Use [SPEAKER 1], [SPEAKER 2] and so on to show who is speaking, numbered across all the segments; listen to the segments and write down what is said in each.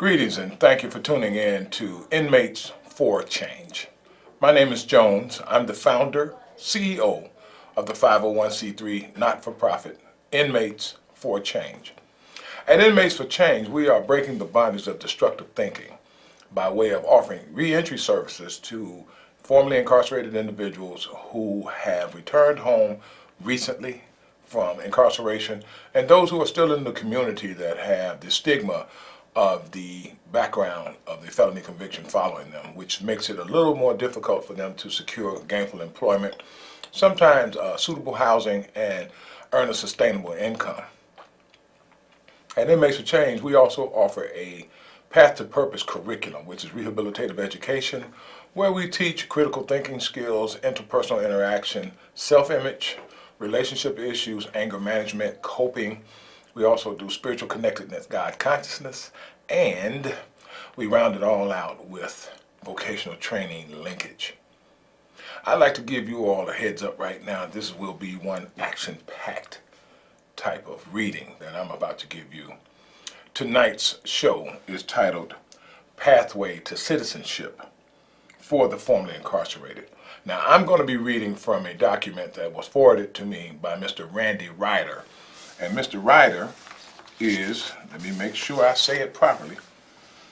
[SPEAKER 1] Greetings and thank you for tuning in to Inmates For Change. My name is Jones. I'm the founder, CEO of the 501c3 not-for-profit Inmates For Change. At Inmates For Change, we are breaking the bondage of destructive thinking by way of offering reentry services to formerly incarcerated individuals who have returned home recently from incarceration and those who are still in the community that have the stigma of the background of the felony conviction following them, which makes it a little more difficult for them to secure gainful employment, sometimes suitable housing, and earn a sustainable income. At Inmates For Change, we also offer a Path to Purpose curriculum, which is rehabilitative education, where we teach critical thinking skills, interpersonal interaction, self-image, relationship issues, anger management, coping. We also do spiritual connectedness, God consciousness, and we round it all out with vocational training linkage. I'd like to give you all a heads up right now. This will be one action-packed type of reading that I'm about to give you. Tonight's show is titled Pathway to Citizenship for the Formerly Incarcerated. Now, I'm going to be reading from a document that was forwarded to me by Mr. Randy Ryder. And Mr. Ryder is, let me make sure I say it properly,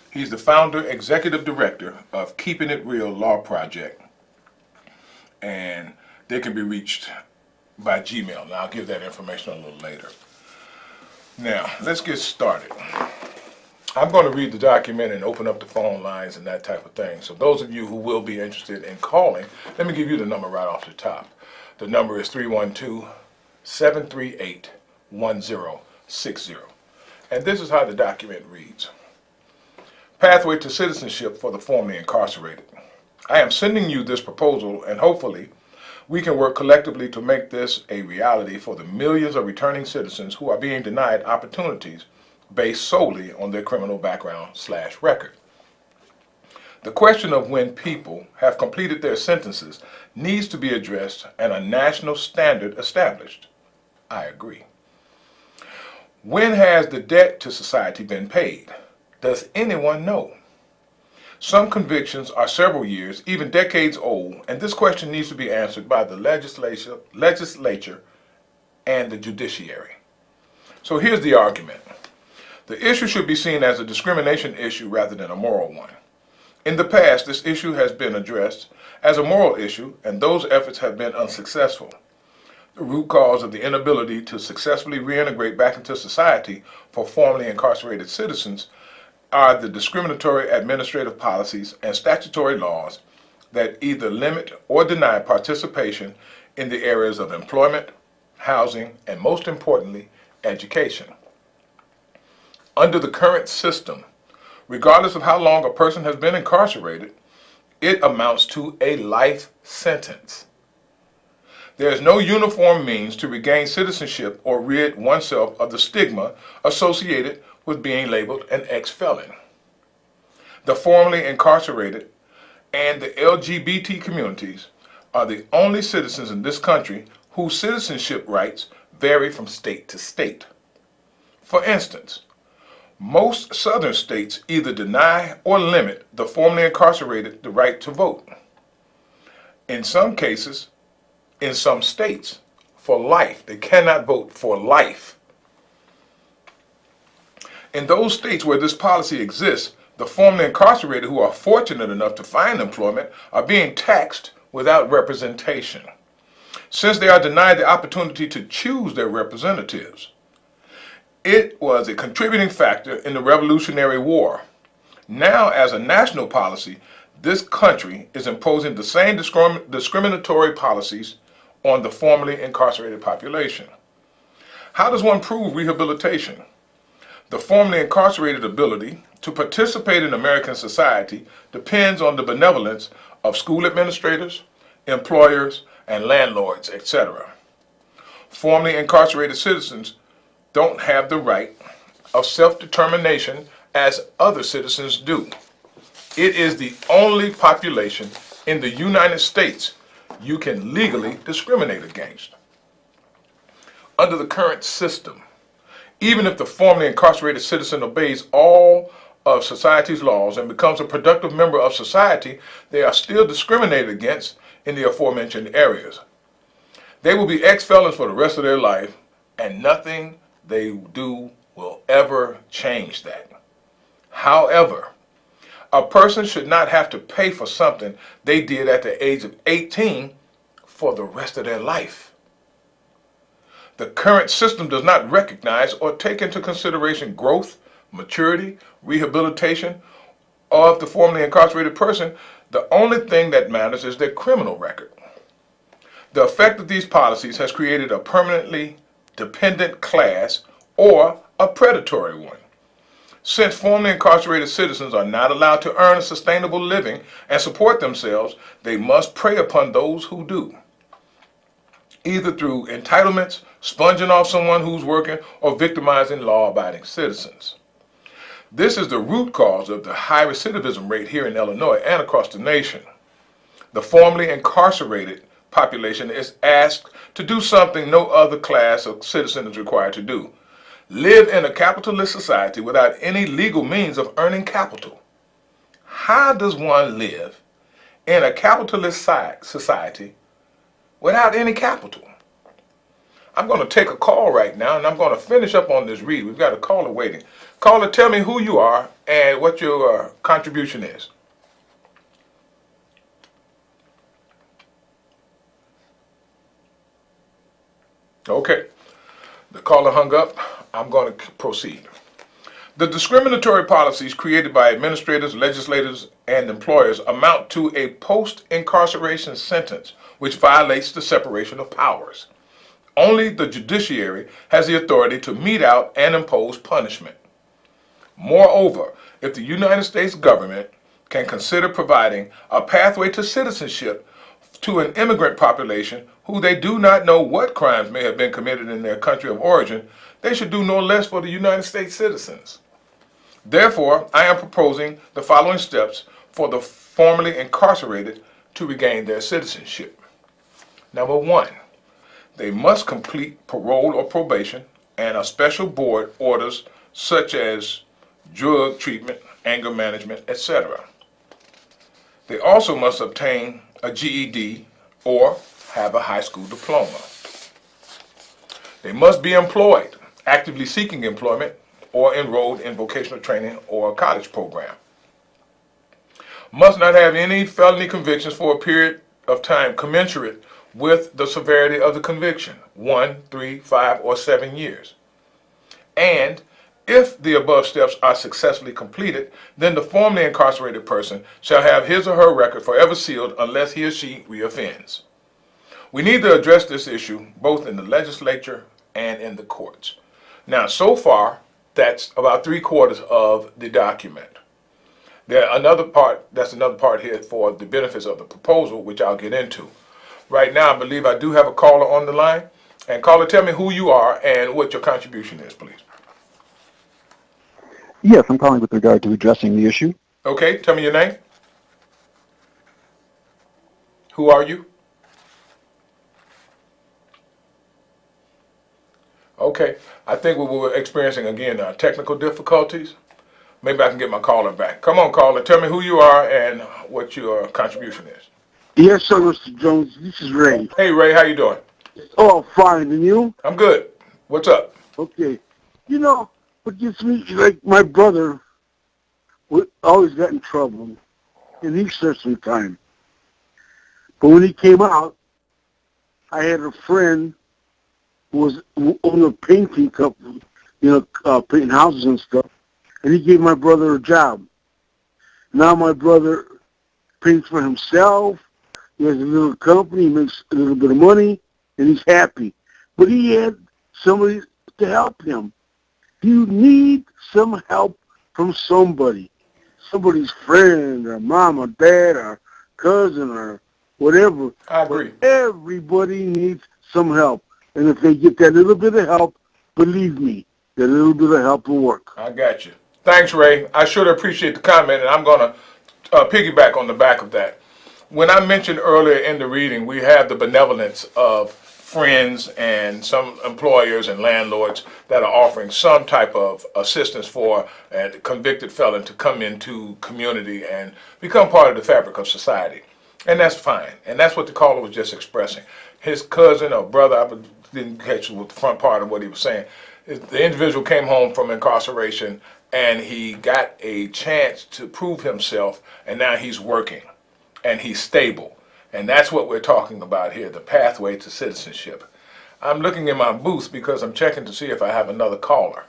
[SPEAKER 1] he's the founder, executive director of Keeping It Real Law Project. And they can be reached by Gmail. Now, I'll give that information a little later. Now, let's get started. I'm going to read the document and open up the phone lines and that type of thing. So those of you who will be interested in calling, let me give you the number right off the top. The number is 312-738-1060. And this is how the document reads. Pathway to Citizenship for the Formerly Incarcerated. I am sending you this proposal, and hopefully we can work collectively to make this a reality for the millions of returning citizens who are being denied opportunities based solely on their criminal background/record. The question of when people have completed their sentences needs to be addressed and a national standard established. I agree. When has the debt to society been paid? Does anyone know? Some convictions are several years, even decades old, and this question needs to be answered by the legislature and the judiciary. So here's the argument. The issue should be seen as a discrimination issue rather than a moral one. In the past, this issue has been addressed as a moral issue, and those efforts have been unsuccessful. The root cause of the inability to successfully reintegrate back into society for formerly incarcerated citizens are the discriminatory administrative policies and statutory laws that either limit or deny participation in the areas of employment, housing, and most importantly, education. Under the current system, regardless of how long a person has been incarcerated, it amounts to a life sentence. There is no uniform means to regain citizenship or rid oneself of the stigma associated with being labeled an ex-felon. The formerly incarcerated and the LGBT communities are the only citizens in this country whose citizenship rights vary from state to state. For instance, most southern states either deny or limit the formerly incarcerated the right to vote. In some cases, in some states, for life. They cannot vote for life. In those states where this policy exists, the formerly incarcerated who are fortunate enough to find employment are being taxed without representation, since they are denied the opportunity to choose their representatives. It was a contributing factor in the Revolutionary War. Now, as a national policy, this country is imposing the same discriminatory policies on the formerly incarcerated population. How does one prove rehabilitation? The formerly incarcerated ability to participate in American society depends on the benevolence of school administrators, employers, and landlords, etc. Formerly incarcerated citizens don't have the right of self-determination as other citizens do. It is the only population in the United States you can legally discriminate against. Under the current system, even if the formerly incarcerated citizen obeys all of society's laws and becomes a productive member of society, they are still discriminated against in the aforementioned areas. They will be ex-felons for the rest of their life, and nothing they do will ever change that. However, a person should not have to pay for something they did at the age of 18 for the rest of their life. The current system does not recognize or take into consideration growth, maturity, rehabilitation of the formerly incarcerated person. The only thing that matters is their criminal record. The effect of these policies has created a permanently dependent class or a predatory one. Since formerly incarcerated citizens are not allowed to earn a sustainable living and support themselves, they must prey upon those who do, either through entitlements, sponging off someone who's working, or victimizing law-abiding citizens. This is the root cause of the high recidivism rate here in Illinois and across the nation. The formerly incarcerated population is asked to do something no other class of citizen is required to do: live in a capitalist society without any legal means of earning capital. How does one live in a capitalist society without any capital? I'm going to take a call right now, and I'm going to finish up on this read. We've got a caller waiting. Caller, tell me who you are and what your contribution is. Okay. The caller hung up. I'm going to proceed. The discriminatory policies created by administrators, legislators, and employers amount to a post-incarceration sentence which violates the separation of powers. Only the judiciary has the authority to mete out and impose punishment. Moreover, if the United States government can consider providing a pathway to citizenship to an immigrant population who they do not know what crimes may have been committed in their country of origin, they should do no less for the United States citizens. Therefore, I am proposing the following steps for the formerly incarcerated to regain their citizenship. Number one, they must complete parole or probation and a special board orders such as drug treatment, anger management, etc. They also must obtain a GED or have a high school diploma. They must be employed, actively seeking employment, or enrolled in vocational training or a college program. Must not have any felony convictions for a period of time commensurate with the severity of the conviction, 1, 3, 5, or 7 years. And if the above steps are successfully completed, then the formerly incarcerated person shall have his or her record forever sealed unless he or she reoffends. We need to address this issue both in the legislature and in the courts. Now, so far, that's about 3/4 of the document. That's another part here for the benefits of the proposal, which I'll get into. Right now, I believe I do have a caller on the line. And caller, tell me who you are and what your contribution is, please.
[SPEAKER 2] Yes, I'm calling with regard to addressing the issue.
[SPEAKER 1] Okay, tell me your name. Who are you? Okay, I think we were experiencing, again, technical difficulties. Maybe I can get my caller back. Come on, caller, tell me who you are and what your contribution is.
[SPEAKER 3] Yes, sir, Mr. Jones. This is Ray.
[SPEAKER 1] Hey, Ray, how you doing?
[SPEAKER 3] Oh, fine. And you?
[SPEAKER 1] I'm good. What's up?
[SPEAKER 3] Okay. You know, what gets me, like, my brother always got in trouble, and he served some time. But when he came out, I had a friend who owned a painting company, painting houses and stuff, and he gave my brother a job. Now my brother paints for himself. He has a little company, he makes a little bit of money, and he's happy. But he had somebody to help him. You need some help from somebody. Somebody's friend, or mom, or dad, or cousin, or whatever.
[SPEAKER 1] I agree.
[SPEAKER 3] But everybody needs some help. And if they get that little bit of help, believe me, that little bit of help will work.
[SPEAKER 1] I got you. Thanks, Ray. I sure appreciate the comment, and I'm going to piggyback on the back of that. When I mentioned earlier in the reading, we have the benevolence of friends and some employers and landlords that are offering some type of assistance for a convicted felon to come into community and become part of the fabric of society. And that's fine. And that's what the caller was just expressing. His cousin or brother, I didn't catch the front part of what he was saying. The individual came home from incarceration and he got a chance to prove himself, and now he's working and he's stable. And that's what we're talking about here, the pathway to citizenship. I'm looking in my booth because I'm checking to see if I have another caller.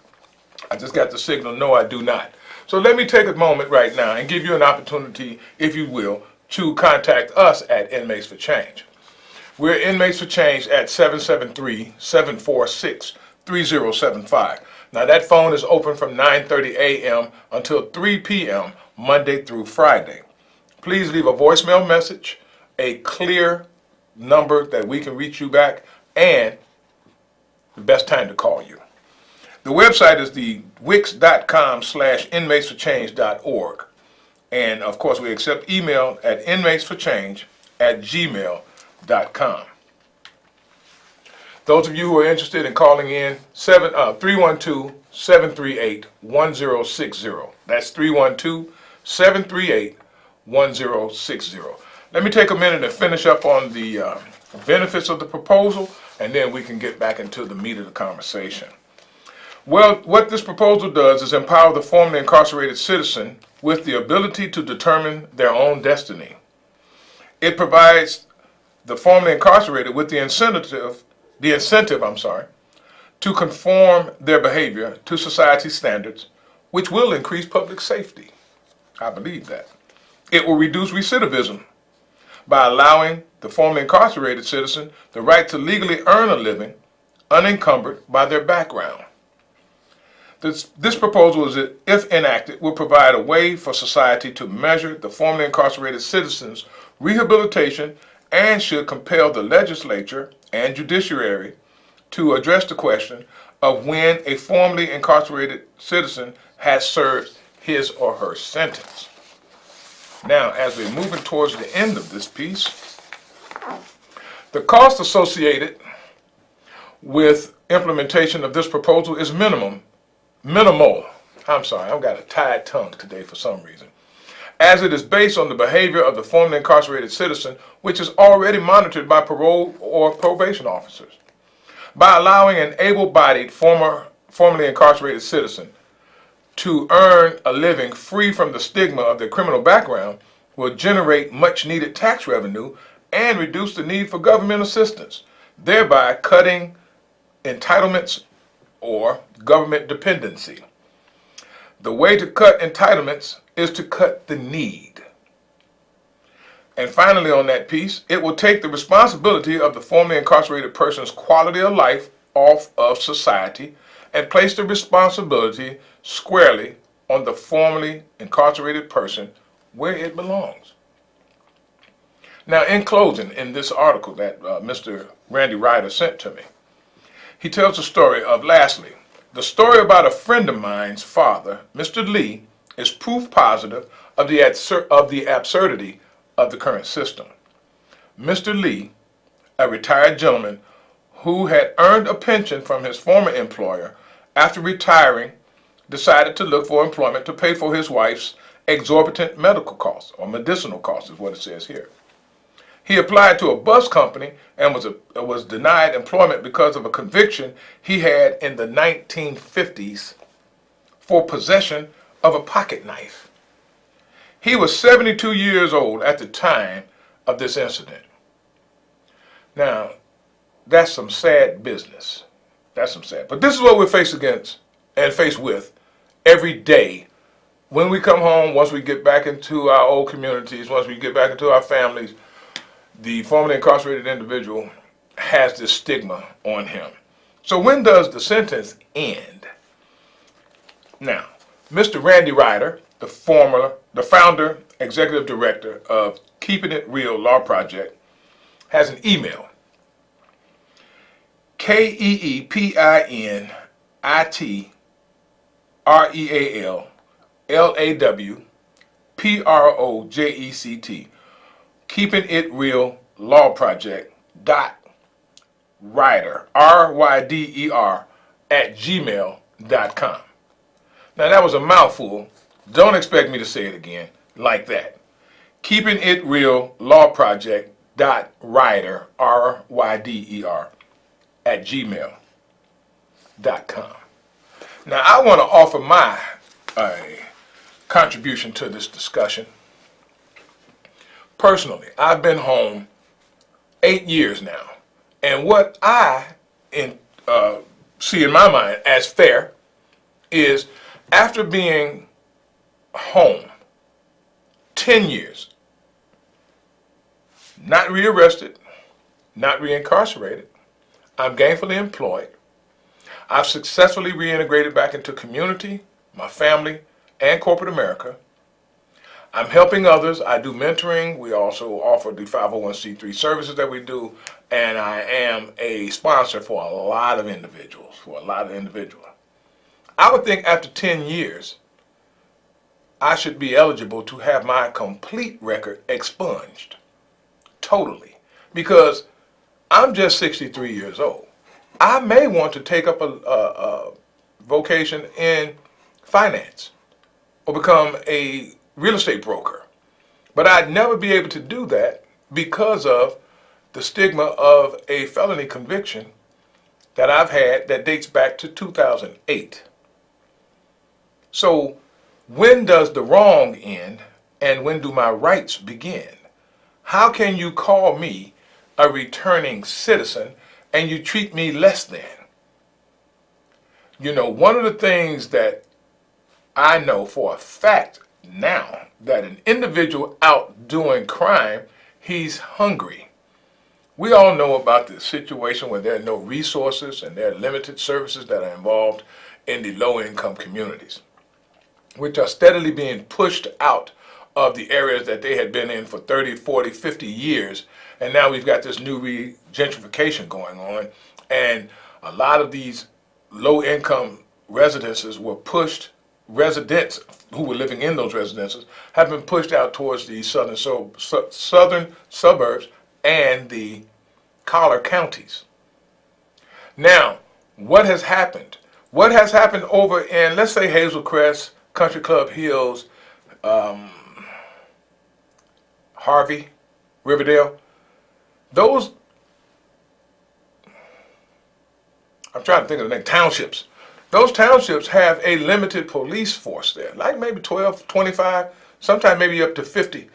[SPEAKER 1] I just got the signal, no, I do not. So let me take a moment right now and give you an opportunity, if you will, to contact us at Inmates for Change. We're Inmates for Change at 773-746-3075. Now that phone is open from 9:30 a.m. until 3 p.m. Monday through Friday. Please leave a voicemail message, a clear number that we can reach you back, and the best time to call you. The website is the wix.com/inmatesforchange.org. And of course, we accept email at inmatesforchange@gmail.com. Those of you who are interested in calling in, 312-738-1060. That's 312-738-1060. Let me take a minute and finish up on the benefits of the proposal, and then we can get back into the meat of the conversation. Well, what this proposal does is empower the formerly incarcerated citizen with the ability to determine their own destiny. It provides the formerly incarcerated with the incentive, to conform their behavior to society's standards, which will increase public safety. I believe that. It will reduce recidivism by allowing the formerly incarcerated citizen the right to legally earn a living unencumbered by their background. This proposal, if enacted, will provide a way for society to measure the formerly incarcerated citizens' rehabilitation and should compel the legislature and judiciary to address the question of when a formerly incarcerated citizen has served his or her sentence. Now, as we're moving towards the end of this piece, the cost associated with implementation of this proposal is minimal. I've got a tied tongue today for some reason. As it is based on the behavior of the formerly incarcerated citizen, which is already monitored by parole or probation officers. By allowing an able-bodied formerly incarcerated citizen to earn a living free from the stigma of their criminal background will generate much-needed tax revenue and reduce the need for government assistance, thereby cutting entitlements or government dependency. The way to cut entitlements is to cut the need. And finally on that piece, it will take the responsibility of the formerly incarcerated person's quality of life off of society and place the responsibility squarely on the formerly incarcerated person where it belongs. Now, in closing, in this article that Mr. Randy Ryder sent to me, he tells the story of, lastly, the story about a friend of mine's father, Mr. Lee, is proof positive of the absurdity of the current system. Mr. Lee, a retired gentleman who had earned a pension from his former employer, after retiring, decided to look for employment to pay for his wife's exorbitant medical costs, or medicinal costs is what it says here. He applied to a bus company and was denied employment because of a conviction he had in the 1950s for possession of a pocket knife. He was 72 years old at the time of this incident. Now, that's some sad business. That's some sad. But this is what we're faced with every day when we come home, once we get back into our old communities, once we get back into our families. The formerly incarcerated individual has this stigma on him. So when does the sentence end? Now, Mr. Randy Ryder, the founder, executive director of Keeping It Real Law Project, has an email. KEEPINITREALLAWPROJECT Keeping It Real Law Project Ryder, R-Y-D-E-R, at gmail.com. Now that was a mouthful. Don't expect me to say it again like that. Keeping It Real Law Project Ryder, R-Y-D-E-R, at gmail.com. Now I want to offer my contribution to this discussion. Personally, I've been home 8 years now, and what I see in my mind as fair is after being home 10 years, not rearrested, not reincarcerated, I'm gainfully employed, I've successfully reintegrated back into community, my family, and corporate America. I'm helping others. I do mentoring. We also offer the 501c3 services that we do, and I am a sponsor for a lot of individuals, I would think after 10 years, I should be eligible to have my complete record expunged, totally, because I'm just 63 years old. I may want to take up a vocation in finance or become a real estate broker. But I'd never be able to do that because of the stigma of a felony conviction that I've had that dates back to 2008. So when does the wrong end and when do my rights begin? How can you call me a returning citizen and you treat me less than? You know, one of the things that I know for a fact now, that an individual out doing crime, he's hungry. We all know about the situation where there are no resources and there are limited services that are involved in the low-income communities, which are steadily being pushed out of the areas that they had been in for 30, 40, 50 years. And now we've got this new gentrification going on. And a lot of these low-income residences were pushed, residents who were living in those residences have been pushed out towards the southern suburbs and the collar counties. Now, what has happened? What has happened over in, let's say, Hazel Crest, Country Club Hills, Harvey, Riverdale? Those, I'm trying to think of the name, townships. Those townships have a limited police force there, like maybe 12, 25, sometimes maybe up to 50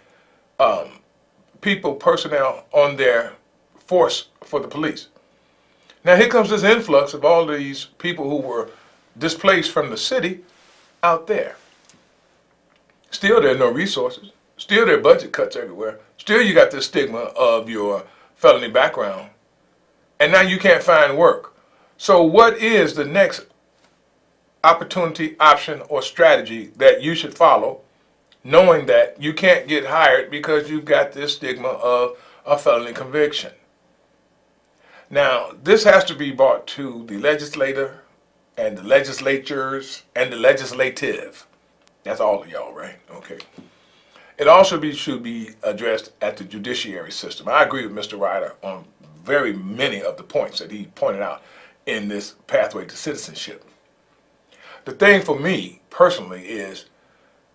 [SPEAKER 1] personnel on their force for the police. Now here comes this influx of all these people who were displaced from the city out there. Still there are no resources. Still there are budget cuts everywhere. Still you got this stigma of your felony background. And now you can't find work. So what is the next opportunity, option, or strategy that you should follow, knowing that you can't get hired because you've got this stigma of a felony conviction? Now, this has to be brought to the legislator and the legislatures and the legislative. That's all of y'all, right? Okay. It also should be addressed at the judiciary system. I agree with Mr. Ryder on very many of the points that he pointed out in this pathway to citizenship. The thing for me personally is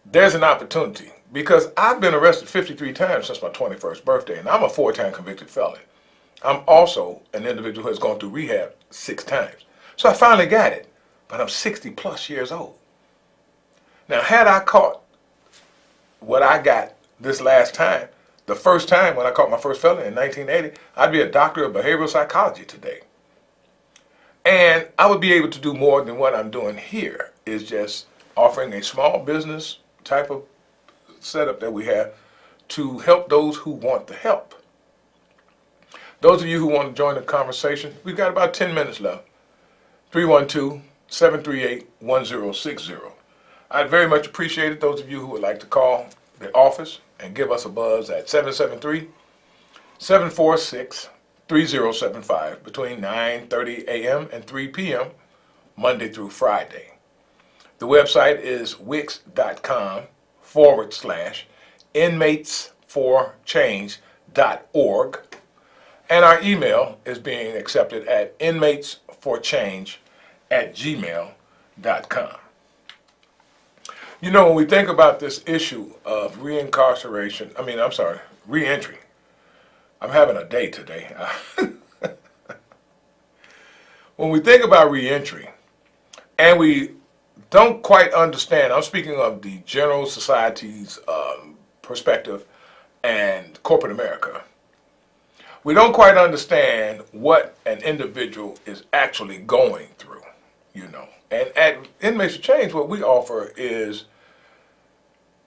[SPEAKER 1] there's an opportunity, because I've been arrested 53 times since my 21st birthday, and I'm a 4-time convicted felon. I'm also an individual who has gone through rehab 6 times. So I finally got it, but I'm 60 plus years old. Now, had I caught what I got this last time, the first time when I caught my first felony in 1980, I'd be a doctor of behavioral psychology today. And I would be able to do more than what I'm doing here, is just offering a small business type of setup that we have to help those who want the help. Those of you who want to join the conversation, we've got about 10 minutes left. 312-738-1060. I'd very much appreciate it, those of you who would like to call the office and give us a buzz at 773-746-3075 between 9:30 a.m. and 3 p.m. Monday through Friday. The website is wix.com/inmatesforchange.org. And our email is being accepted at inmatesforchange@gmail.com. You know, when we think about this issue of reentry. I'm having a day today. When we think about reentry, and we don't quite understand, I'm speaking of the general society's perspective and corporate America. We don't quite understand what an individual is actually going through, you know. And at Inmates For Change, what we offer is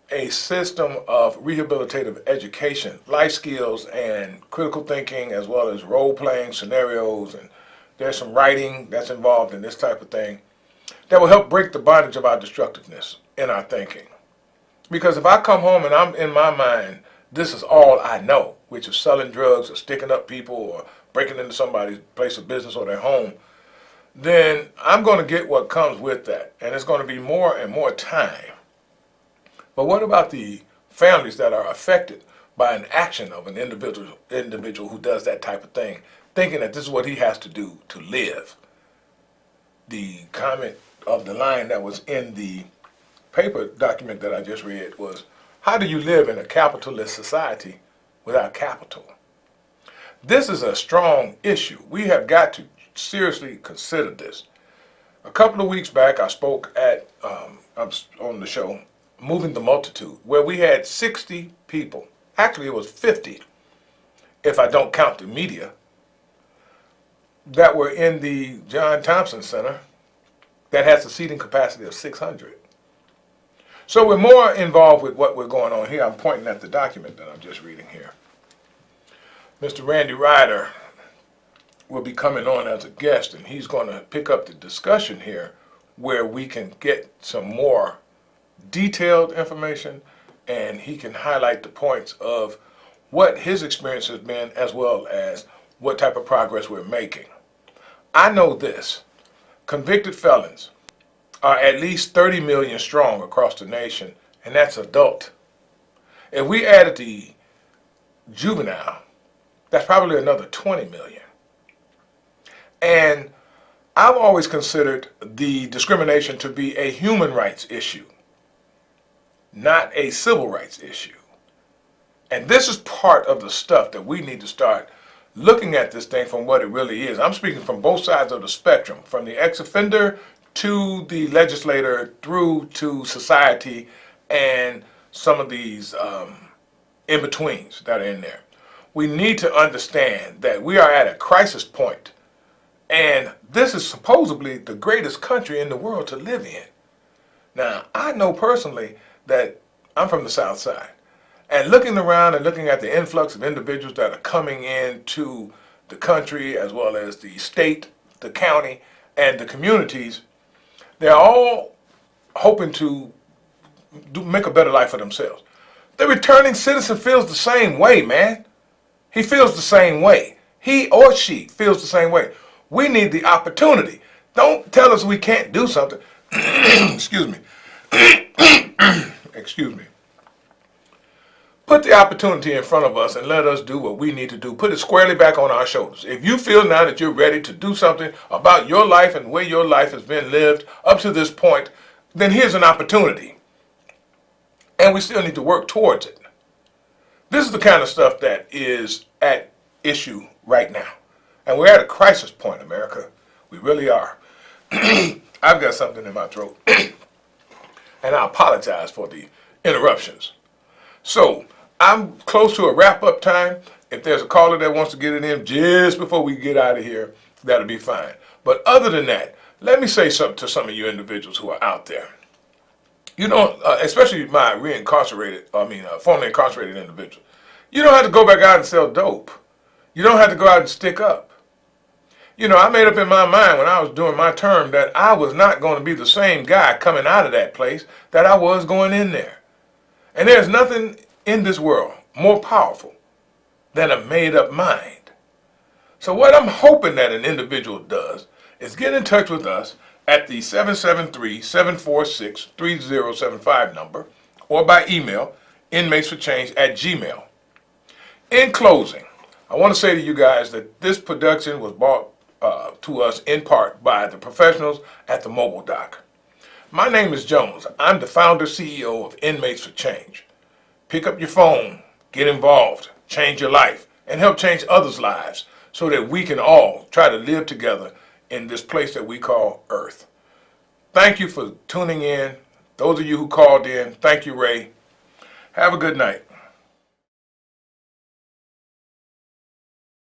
[SPEAKER 1] a system of rehabilitative education, life skills, and critical thinking, as well as role-playing scenarios, and there's some writing that's involved in this type of thing that will help break the bondage of our destructiveness in our thinking. Because if I come home and I'm in my mind, this is all I know, which is selling drugs or sticking up people or breaking into somebody's place of business or their home, then I'm going to get what comes with that. And it's going to be more and more time. But what about the families that are affected by an action of an individual who does that type of thing, thinking that this is what he has to do to live? The comment of the line that was in the paper document that I just read was, how do you live in a capitalist society without capital? This is a strong issue. We have got to seriously consider this. A couple of weeks back, I spoke at on the show, Moving the Multitude, where we had 60 people. Actually, it was 50, if I don't count the media, that were in the John Thompson Center that has a seating capacity of 600. So we're more involved with what we're going on here. I'm pointing at the document that I'm just reading here. Mr. Randy Ryder will be coming on as a guest, and he's going to pick up the discussion here where we can get some more detailed information, and he can highlight the points of what his experience has been, as well as what type of progress we're making. I know this: convicted felons are at least 30 million strong across the nation, and that's adult. If we added the juvenile, that's probably another 20 million. And I've always considered the discrimination to be a human rights issue, not a civil rights issue. And this is part of the stuff that we need to start looking at this thing from what it really is. I'm speaking from both sides of the spectrum, from the ex-offender to the legislator through to society and some of these in-betweens that are in there. We need to understand that we are at a crisis point, and this is supposedly the greatest country in the world to live in. Now, I know personally that I'm from the South Side, and looking around and looking at the influx of individuals that are coming into the country, as well as the state, the county, and the communities, they're all hoping to make a better life for themselves. The returning citizen feels the same way, man. He feels the same way. He or she feels the same way. We need the opportunity. Don't tell us we can't do something. Excuse me. Excuse me. Put the opportunity in front of us and let us do what we need to do. Put it squarely back on our shoulders. If you feel now that you're ready to do something about your life and where your life has been lived up to this point, then here's an opportunity. And we still need to work towards it. This is the kind of stuff that is at issue right now. And we're at a crisis point, America. We really are. I've got something in my throat. And I apologize for the interruptions. So, I'm close to a wrap-up time. If there's a caller that wants to get it in just before we get out of here, that'll be fine. But other than that, let me say something to some of you individuals who are out there. You know, especially my formerly incarcerated individuals. You don't have to go back out and sell dope. You don't have to go out and stick up. You know, I made up in my mind when I was doing my term that I was not going to be the same guy coming out of that place that I was going in there. And there's nothing in this world more powerful than a made-up mind. So what I'm hoping that an individual does is get in touch with us at the 773-746-3075 number, or by email, inmatesforchange@gmail. In closing, I want to say to you guys that this production was brought to us in part by the professionals at the Mobile Doc. My name is Jones. I'm the founder CEO of Inmates For Change. Pick up your phone, get involved, change your life, and help change others' lives so that we can all try to live together in this place that we call Earth. Thank you for tuning in. Those of you who called in, thank you, Ray. Have a good night.